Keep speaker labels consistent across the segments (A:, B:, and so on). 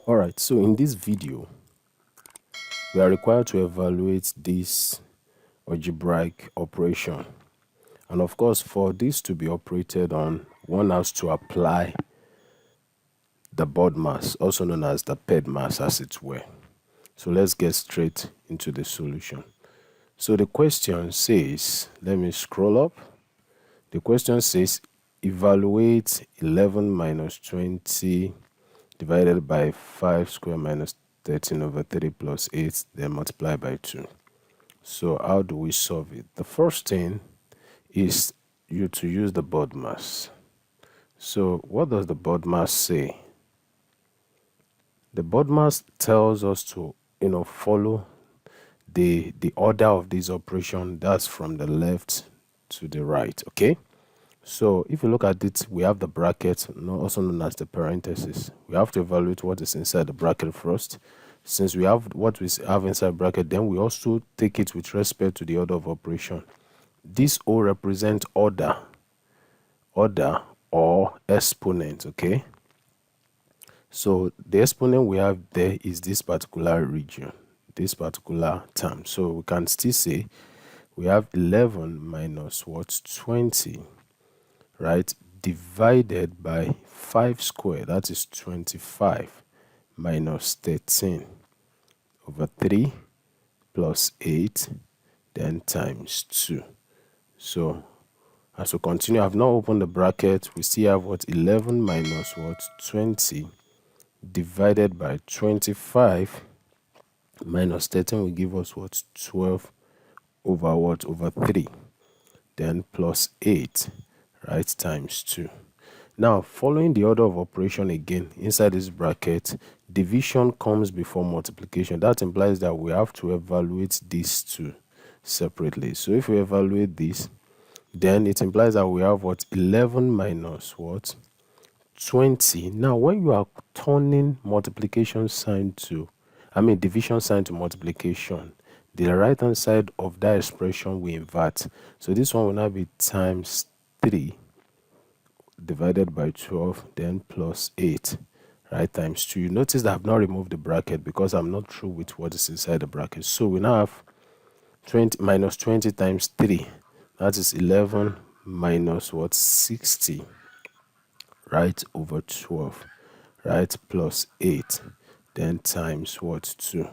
A: Alright, so in this video, we are required to evaluate this algebraic operation. And of course, for this to be operated on, one has to apply the board mass, also known as the paired mass, as it were. So let's get straight into the solution. So the question says, let me scroll up. The question says, evaluate 11 minus 20 divided by 5 square minus 13 over 3 plus 8, then multiply by 2. So how do we solve it? The first thing is you to use the board mass. So what does the board mass say? The board mass tells us to follow the order of this operation. That's from the left to the right. Okay, so if you look at it, we have the bracket, also known as the parenthesis. We have to evaluate what is inside the bracket first. Since we have what we have inside bracket, then we also take it with respect to the order of operation. This O represents order or exponent. Okay, so the exponent we have there is this particular region, this particular term. So we can still say we have 11 minus what, 20, right, divided by 5 squared, that is 25, minus 13 over 3 plus 8, then times 2. So as we continue, I've now opened the bracket. We still have what, 11 minus what, 20 divided by 25 minus 13 will give us what, 12 over what, over 3, then plus 8, right, times 2. Now, following the order of operation again, inside this bracket, division comes before multiplication. That implies that we have to evaluate these two separately. So if we evaluate this, then it implies that we have what, 11 minus what, 20. Now, when you are turning multiplication sign to, division sign to multiplication, the right hand side of that expression will invert. So this one will now be times 3 divided by 12, then plus 8, right, times 2. You notice that I've not removed the bracket because I'm not through with what is inside the bracket. So we now have 20 minus 20 times 3, that is 11 minus what, 60, right, over 12, right, plus 8, then times what, 2.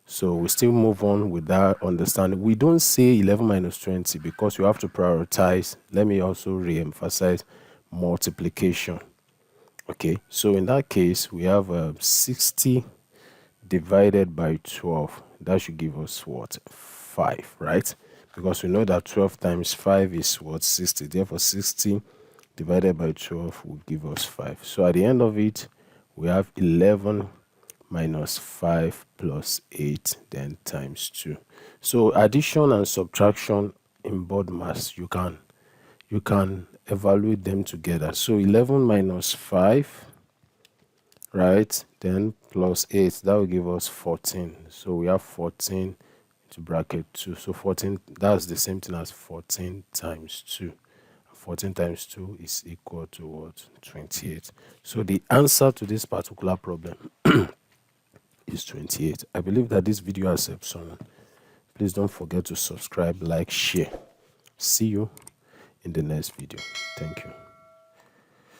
A: So we still move on with that understanding. We don't say 11 minus 20 because you have to prioritize. Let me also re-emphasize multiplication. Okay, so in that case, we have 60 divided by 12. That should give us what, 5, right? Because we know that 12 times 5 is what, 60. Therefore, 60 divided by 12 will give us 5. So at the end of it, we have 11 minus 5 plus 8, then times 2. So addition and subtraction in board mass, you can evaluate them together. So 11 minus 5, right, then plus 8, that will give us 14. So we have 14 to bracket 2. So 14, that's the same thing as 14 times 2. 14 times 2 is equal to what, 28. So the answer to this particular problem is 28. I believe that this video has helped someone. Please don't forget to subscribe, like, share. See you in the next video. Thank you.